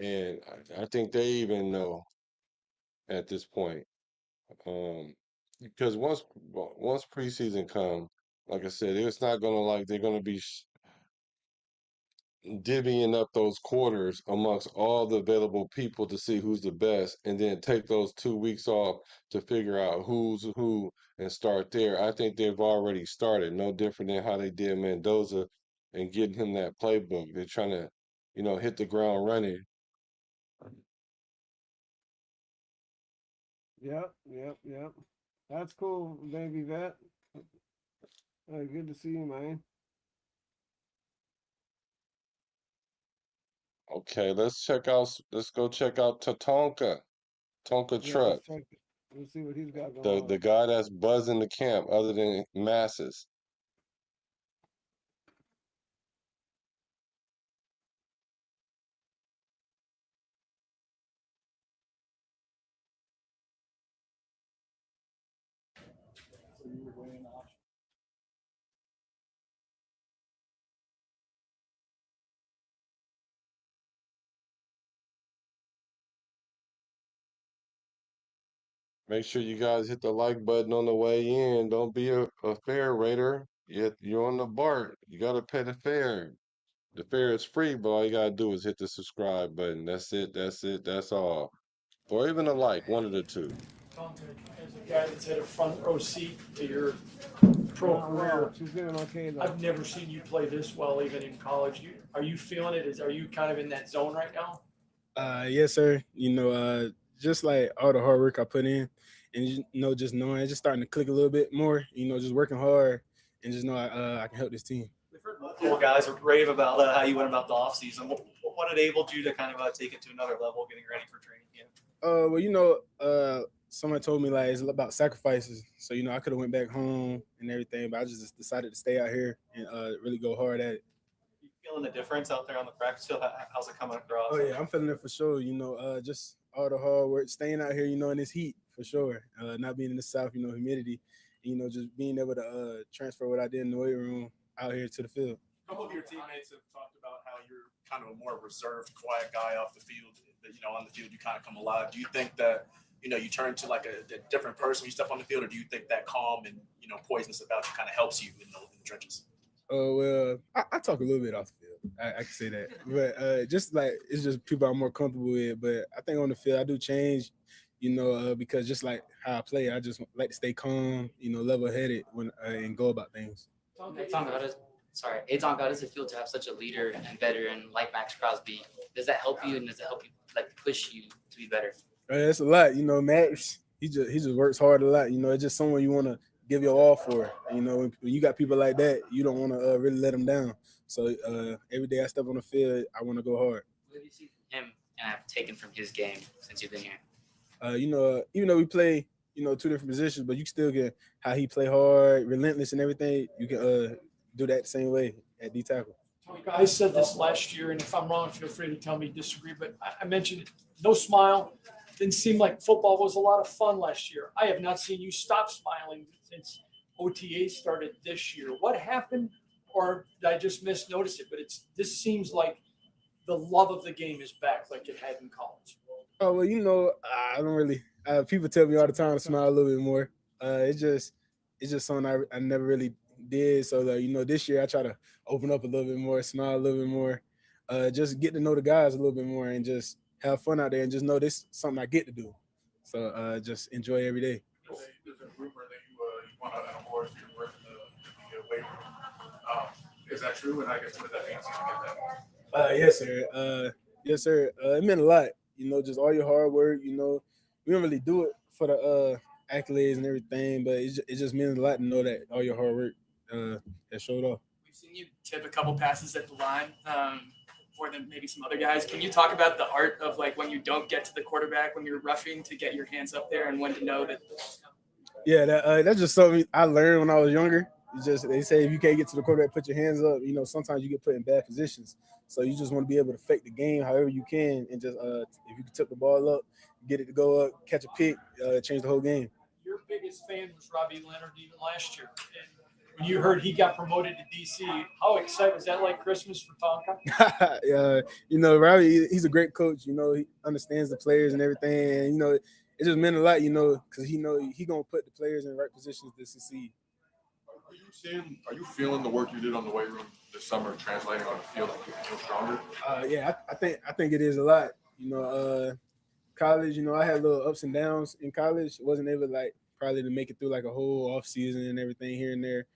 [SPEAKER 5] and I think they even know at this point. Because once preseason come, like I said, it's not gonna like they're gonna be divvying up those quarters amongst all the available people to see who's the best, and then take those 2 weeks off to figure out who's who and start there. I think they've already started, no different than how they did Mendoza and getting him that playbook. They're trying to, hit the ground running.
[SPEAKER 4] Yep. That's cool, baby vet. Good to see you, man.
[SPEAKER 5] Okay, let's go check out Tonka
[SPEAKER 4] Yeah, let's
[SPEAKER 5] Truck,
[SPEAKER 4] check it. Let's see what he's got going
[SPEAKER 5] the
[SPEAKER 4] on.
[SPEAKER 5] guy that's buzzing the camp other than Masses. Make sure you guys hit the like button on the way in. Don't be a fare raider. You're on the BART. You gotta pay the fare. The fare is free, but all you gotta do is hit the subscribe button. That's it. That's all. Or even a like, one of the two.
[SPEAKER 10] Tonka, as a guy that's had a front row seat to your pro
[SPEAKER 4] Not
[SPEAKER 10] career.
[SPEAKER 4] well. She's doing okay though.
[SPEAKER 10] I've never seen you play this well, even in college. Are you feeling it? Are you kind of in that zone right now?
[SPEAKER 14] Yes, sir. Just like all the hard work I put in, and just knowing, it's just starting to click a little bit more. Just working hard, and just know I can help this team.
[SPEAKER 6] We've heard multiple guys rave about how you went about the offseason. What enabled you to kind of take it to another level, getting ready for training camp?
[SPEAKER 14] Someone told me like it's about sacrifices. So I could have went back home and everything, but I just decided to stay out here and really go hard at it.
[SPEAKER 6] You feeling the difference out there on the practice field? How's it coming across?
[SPEAKER 14] Oh yeah, I'm feeling it for sure. Just all the hard work, staying out here, in this heat for sure. Not being in the South, humidity. Just being able to transfer what I did in the weight room out here to the field.
[SPEAKER 12] A couple of your teammates have talked about how you're kind of a more reserved, quiet guy off the field. But on the field, you kind of come alive. Do you think that you turn to like a different person when you step on the field, or do you think that calm and poisonous about you kind of helps you in the trenches?
[SPEAKER 14] Well, I talk a little bit off the field. I can say that, but just like it's just people I'm more comfortable with. But I think on the field I do change, because just like how I play, I just like to stay calm, level-headed when and go about things.
[SPEAKER 15] How does it feel to have such a leader and veteran like Max Crosby? Does that help you, and does it help you like push you to be better?
[SPEAKER 14] It's a lot, Max. He just works hard a lot. It's just someone you want to give your all for. When you got people like that, you don't want to really let them down. So every day I step on the field, I want to go hard.
[SPEAKER 15] What have you seen from him and have taken from his game since you've been here?
[SPEAKER 14] Even though we play, two different positions, but you can still get how he play hard, relentless, and everything. You can do that the same way at D tackle.
[SPEAKER 10] I said this last year, and if I'm wrong, feel free to tell me disagree. But I mentioned it. No smile. Didn't seem like football was a lot of fun last year. I have not seen you stop smiling since OTA started this year. What happened, or did I just misnotice it? But this seems like the love of the game is back, like it had in college.
[SPEAKER 14] Oh well, I don't really. People tell me all the time to smile a little bit more. It's just something I never really did. So this year I try to open up a little bit more, smile a little bit more, just get to know the guys a little bit more, and just have fun out there, and just know this is something I get to do. So just enjoy every day.
[SPEAKER 9] There's a rumor that you won an award for your work in the weight room. Is that true? And I guess what that means to get that?
[SPEAKER 14] Yes, sir. Yes, sir. It meant a lot. Just all your hard work. We don't really do it for the accolades and everything, but it just means a lot to know that all your hard work has showed off.
[SPEAKER 8] We've seen you tip a couple passes at the line more than maybe some other guys. Can you talk about the art of like when you don't get to the quarterback, when you're roughing to get your hands up there, and when to know that?
[SPEAKER 14] Yeah, that's just something I learned when I was younger. It's just they say if you can't get to the quarterback, put your hands up. Sometimes you get put in bad positions, so you just want to be able to fake the game however you can, and just if you can tip the ball up, get it to go up, catch a pick, change the whole game.
[SPEAKER 10] Your biggest fan was Robbie Leonard even last year, and when you heard he got promoted to DC, how excited was that? Like Christmas for Tonka?
[SPEAKER 14] Yeah, Robbie, he's a great coach. He understands the players and everything. And, it just meant a lot, because he gonna put the players in the right positions to succeed.
[SPEAKER 9] Are you feeling the work you did on the weight room this summer translating on the field? Do you feel stronger?
[SPEAKER 14] Yeah, I think it is a lot. College, I had little ups and downs in college. Wasn't able probably to make it through like a whole off season and everything here and there.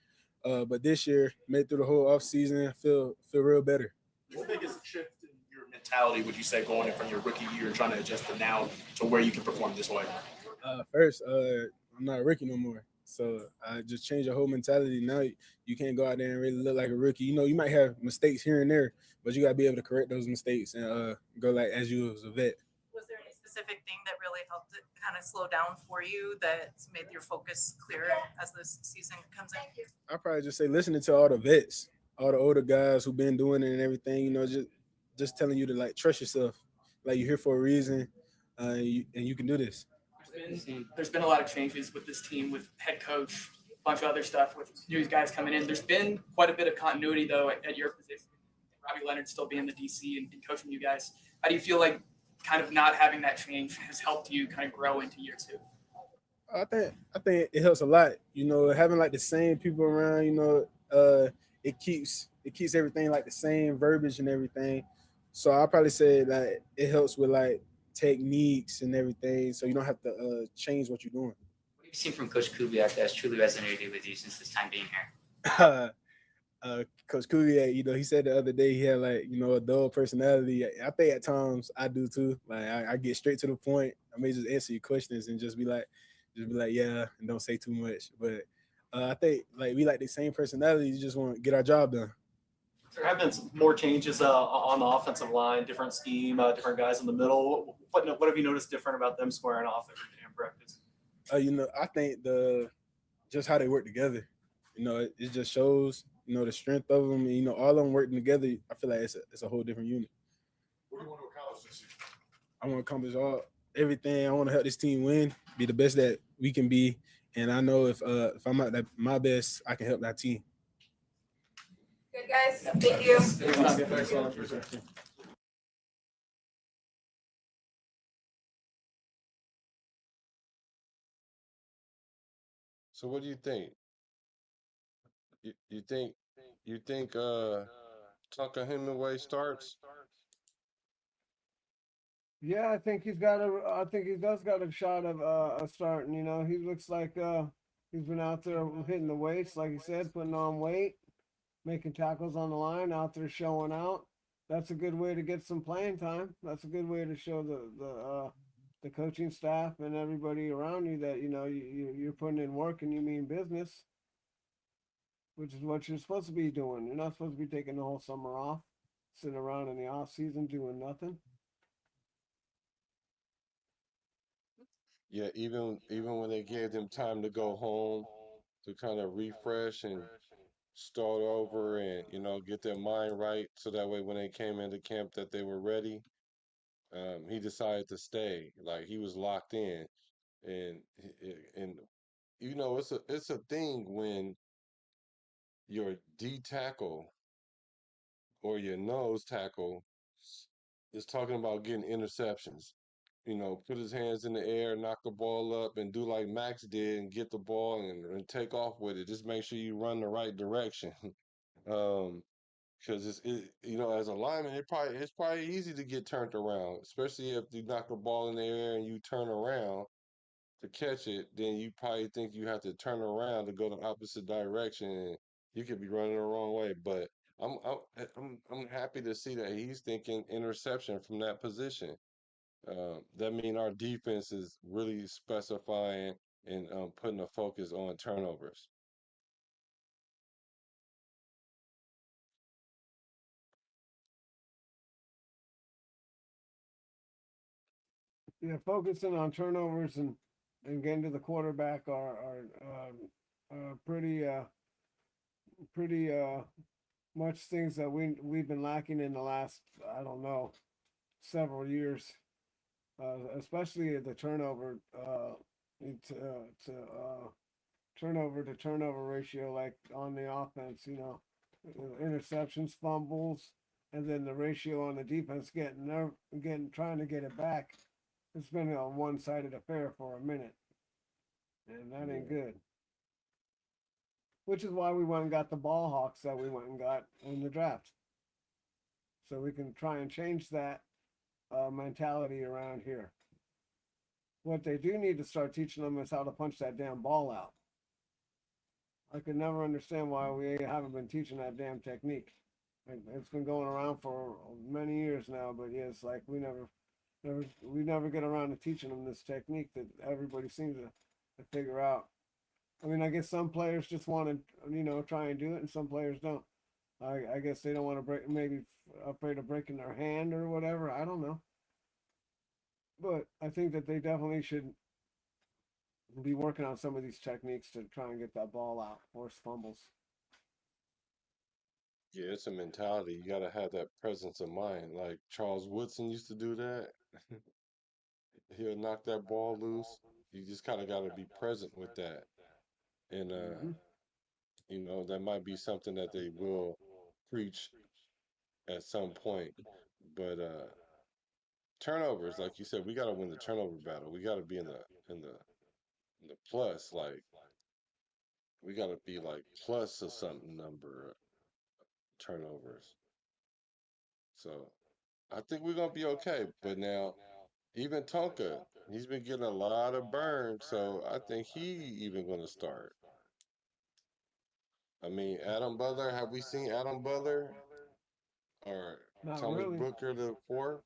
[SPEAKER 14] But this year, made it through the whole off season. Feel real better.
[SPEAKER 12] What's the biggest shift in your mentality, would you say, going in from your rookie year and trying to adjust to now to where you can perform this way?
[SPEAKER 14] First, I'm not a rookie no more. So I just changed the whole mentality. Now you can't go out there and really look like a rookie. You might have mistakes here and there, but you got to be able to correct those mistakes and go like as you as a vet.
[SPEAKER 16] Was there any specific thing that really helped it kind of slow down for you that's made your focus clearer as this season comes in?
[SPEAKER 14] I probably just say listening to all the vets, all the older guys who've been doing it and everything. Just telling you to trust yourself. Like you're here for a reason, and you can do this.
[SPEAKER 8] There's been a lot of changes with this team, with head coach, a bunch of other stuff, with new guys coming in. There's been quite a bit of continuity, though, at your position. Robbie Leonard still being the DC and coaching you guys. How do you feel like kind of not having that change has helped you kind of grow into year two?
[SPEAKER 14] I think it helps a lot. Having the same people around. It keeps everything the same verbiage and everything. So I probably say it helps with techniques and everything, so you don't have to change what you're doing.
[SPEAKER 8] What do
[SPEAKER 15] you've seen from Coach Kubiak that's truly resonated with you since this time being here?
[SPEAKER 14] Coach Kubiak, he said the other day he had a dull personality. I think at times I do too. Like I get straight to the point. I may just answer your questions and just be like, yeah, and don't say too much. But I think we like the same personalities. Just want to get our job done.
[SPEAKER 6] There have been some more changes on the offensive line, different scheme, different guys in the middle. What have you noticed different about them squaring off every day in practice?
[SPEAKER 14] I think just how they work together. It just shows the strength of them. And, all of them working together. I feel like it's a whole different unit.
[SPEAKER 9] What do you want to accomplish this year?
[SPEAKER 14] I want to accomplish everything. I want to help this team win, be the best that we can be. And I know if I'm at my best, I can help that team.
[SPEAKER 16] Good guys, thank you.
[SPEAKER 5] So what do you think? You think Tonka Hemingway starts?
[SPEAKER 4] Yeah, I think he does got a shot of starting. He looks like he's been out there hitting the weights, like he said, putting on weight, making tackles on the line, out there showing out. That's a good way to get some playing time. That's a good way to show the coaching staff and everybody around you that you're putting in work and you mean business, which is what you're supposed to be doing. You're not supposed to be taking the whole summer off, sitting around in the off season doing nothing.
[SPEAKER 5] Yeah, even when they gave them time to go home to kind of refresh and start over and get their mind right, so that way when they came into camp that they were ready. He decided to stay, like he was locked in, and and it's a thing when your D tackle or your nose tackle is talking about getting interceptions. Put his hands in the air, knock the ball up, and do like Max did and get the ball and take off with it. Just make sure you run the right direction. Because as a lineman, it's probably easy to get turned around, especially if you knock the ball in the air and you turn around to catch it. Then you probably think you have to turn around to go the opposite direction, and you could be running the wrong way. But I'm happy to see that he's thinking interception from that position. That means our defense is really specifying and putting a focus on turnovers.
[SPEAKER 4] Yeah, focusing on turnovers and getting to the quarterback are pretty much things that we've been lacking in the last, I don't know, several years, especially the turnover to turnover to turnover ratio, like on the offense, interceptions, fumbles, and then the ratio on the defense trying to get it back. It's been a one-sided affair for a minute, and that ain't good. Which is why we went and got the ball hawks that we went and got in the draft, so we can try and change that mentality around here. What they do need to start teaching them is how to punch that damn ball out. I could never understand why we haven't been teaching that damn technique. It's been going around for many years now, but yeah, it's like we never get around to teaching them this technique that everybody seems to figure out. I mean, I guess some players just want to, try and do it, and some players don't. I guess they don't want to break, maybe afraid of breaking their hand or whatever. I don't know. But I think that they definitely should be working on some of these techniques to try and get that ball out, force fumbles.
[SPEAKER 5] Yeah, it's a mentality. You got to have that presence of mind. Like Charles Woodson used to do that. He'll knock that ball loose. You just kind of got to be present with that. And, that might be something that they will preach at some point. But turnovers, like you said, we got to win the turnover battle. We got to be in the plus. Like we got to be like plus a something number of turnovers. So I think we're gonna be okay. But now, even Tonka, He's been getting a lot of burn, so I think he even going to start. I mean, Adam Butler, have we seen Adam Butler or
[SPEAKER 4] Not
[SPEAKER 5] Thomas
[SPEAKER 4] really.
[SPEAKER 5] Booker the fourth?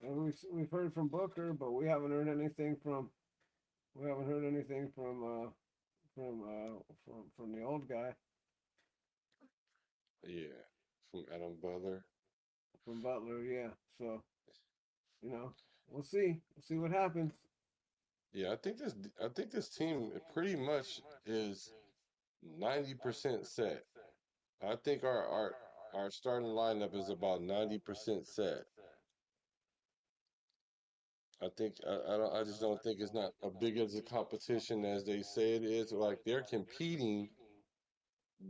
[SPEAKER 4] And we've heard from Booker, but we haven't heard anything from from the old guy,
[SPEAKER 5] Yeah, from Adam Butler.
[SPEAKER 4] from Butler. Yeah, so we'll see. We'll see what happens.
[SPEAKER 5] Yeah, I think this team pretty much is 90% set. I think our starting lineup is about 90% set. I just don't think it's not as big as a competition as they say it is. Like they're competing,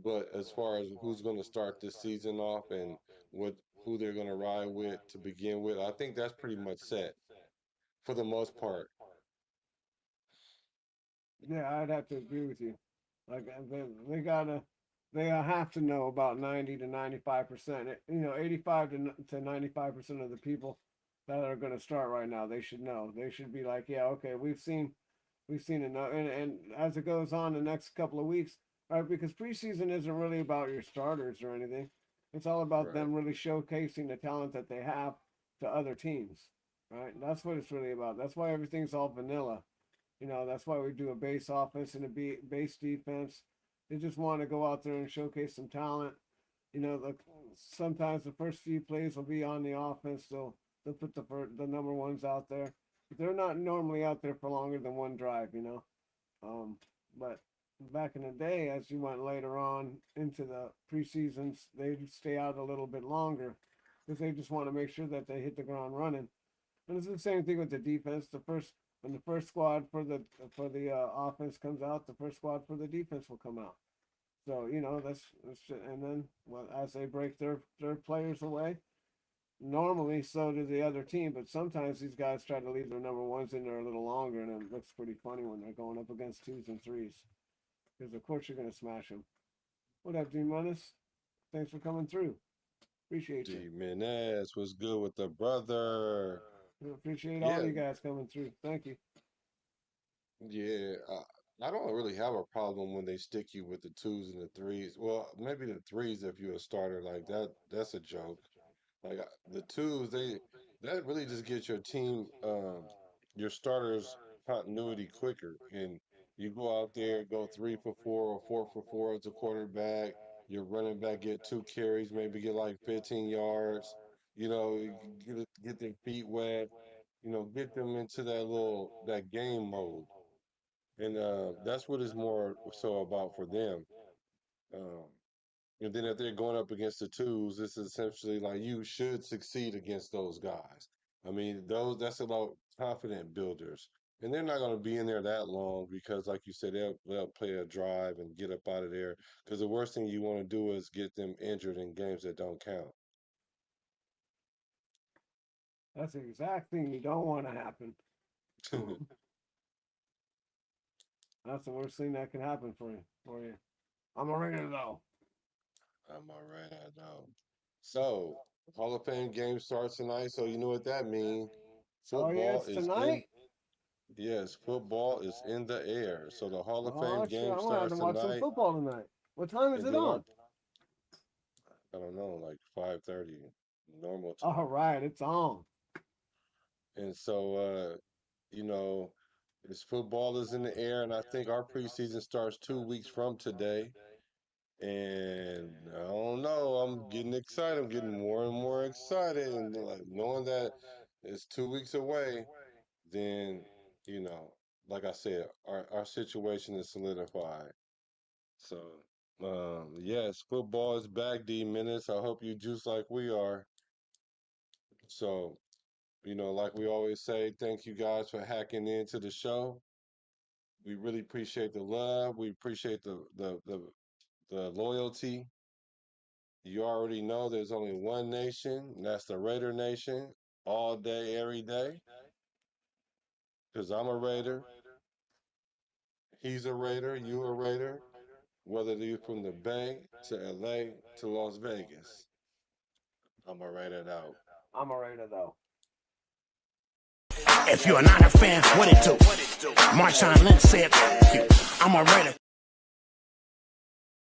[SPEAKER 5] but as far as who's going to start this season off and what who they're going to ride with to begin with, I think that's pretty much set for the most part.
[SPEAKER 4] Yeah, I'd have to agree with you. Like they have to know about 90 to 95%. 85 to 95% of the people that are going to start right now, they should know. They should be like, yeah, okay, we've seen enough. And as it goes on the next couple of weeks, right? Because preseason isn't really about your starters or anything. It's all about
[SPEAKER 5] Right.
[SPEAKER 4] them really showcasing the talent that they have to other teams, right? And that's what it's really about. That's why everything's all vanilla. That's why we do a base offense and a base defense. They just want to go out there and showcase some talent. Sometimes the first few plays will be on the offense. They'll put the number ones out there. But they're not normally out there for longer than one drive. But back in the day, as you went later on into the preseasons, they'd stay out a little bit longer because they just want to make sure that they hit the ground running. And it's the same thing with the defense. When the first squad for the offense comes out, the first squad for the defense will come out. So and then as they break their players away, normally so do the other team. But sometimes these guys try to leave their number ones in there a little longer, and it looks pretty funny when they're going up against twos and threes, because of course you're going to smash them. What up, D Menace? Thanks for coming through. Appreciate you.
[SPEAKER 5] D Menez was good with the brother.
[SPEAKER 4] Appreciate all
[SPEAKER 5] Yeah,
[SPEAKER 4] you guys coming through. Thank you.
[SPEAKER 5] yeah. I don't really have a problem when they stick you with the twos and the threes. Well, maybe the threes if you're a starter like that. That's a joke. Like the twos, that really just gets your team, your starters continuity quicker, and you go out there, go 3 for 4 or 4 for 4 as a quarterback. Your running back get 2 carries, maybe get like 15 yards. Get their feet wet. Get them into that game mode, and that's what it's more so about for them. Um, and then if they're going up against the twos, it's essentially like you should succeed against those guys. I mean, that's about confident builders. And they're not going to be in there that long because, like you said, they'll play a drive and get up out of there. Because the worst thing you want to do is get them injured in games that don't count.
[SPEAKER 4] That's the exact thing you don't want to happen. That's the worst thing that can happen for you. I'm a ringer though.
[SPEAKER 5] I'm all right, I know. So, Hall of Fame game starts tonight. So you know what that means.
[SPEAKER 4] Oh yeah,
[SPEAKER 5] Football
[SPEAKER 4] it's
[SPEAKER 5] is in.
[SPEAKER 4] tonight.
[SPEAKER 5] Yes, football is in the air. So the Hall of Fame
[SPEAKER 4] Oh shit,
[SPEAKER 5] game
[SPEAKER 4] I'm gonna have to
[SPEAKER 5] starts
[SPEAKER 4] watch some
[SPEAKER 5] tonight,
[SPEAKER 4] football tonight. What time is
[SPEAKER 5] and
[SPEAKER 4] it
[SPEAKER 5] then
[SPEAKER 4] on?
[SPEAKER 5] I don't know, like 5:30 normal
[SPEAKER 4] All
[SPEAKER 5] time.
[SPEAKER 4] right, it's on.
[SPEAKER 5] And so, you know, this football is in the air, and I think our preseason starts 2 weeks from today. And I don't know, I'm getting excited. I'm getting more and more excited, and like knowing that it's 2 weeks away, then you know, like I said, our situation is solidified. So, yes, football is back, D minutes. I hope you juice like we are. So, like we always say, thank you guys for hacking into the show. We really appreciate the love. We appreciate the loyalty. You already know there's only one nation, and that's the Raider Nation, all day, every day. Because I'm a Raider, he's a Raider, you a Raider, whether you're from the Bay to LA to Las Vegas. I'm gonna write it out.
[SPEAKER 4] I'm a raider though.
[SPEAKER 17] If you're not a fan, what it do? Marshawn Lynch said, "F you. I'm already